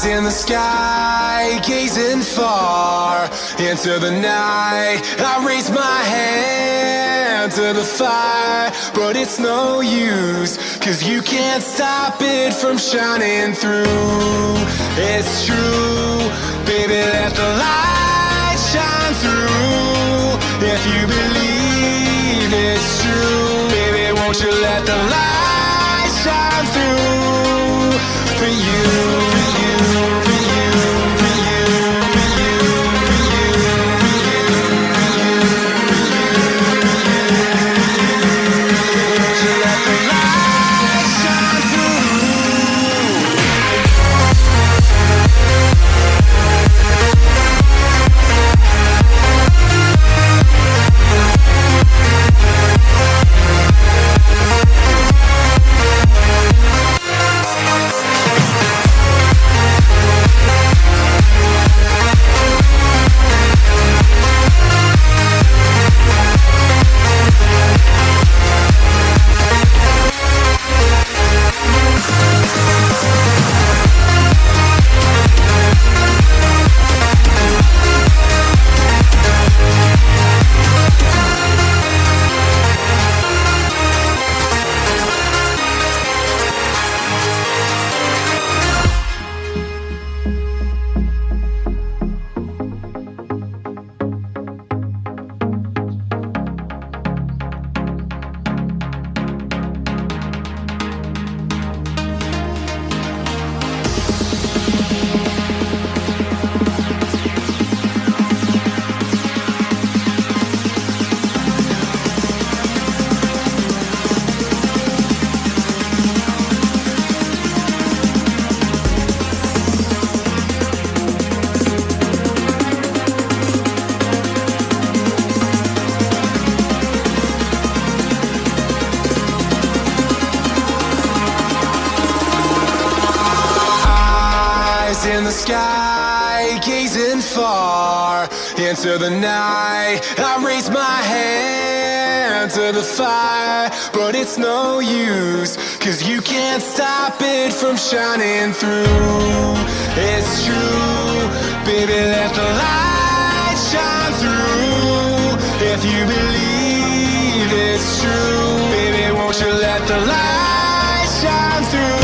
in the sky, gazing far into the night. I raise my hand to the fire, but it's no use, 'cause you can't stop it from shining through. It's true, baby, let the light shine through. If you believe it's true, baby, won't you let the light shine through for you, for you, for you, for you, for you, for you, for you, for you, won't you let the light shine through? In the sky, gazing far into the night. I raise my hand to the fire, but it's no use, 'cause you can't stop it from shining through. It's true, baby, let the light shine through. If you believe it's true, baby, won't you let the light shine through?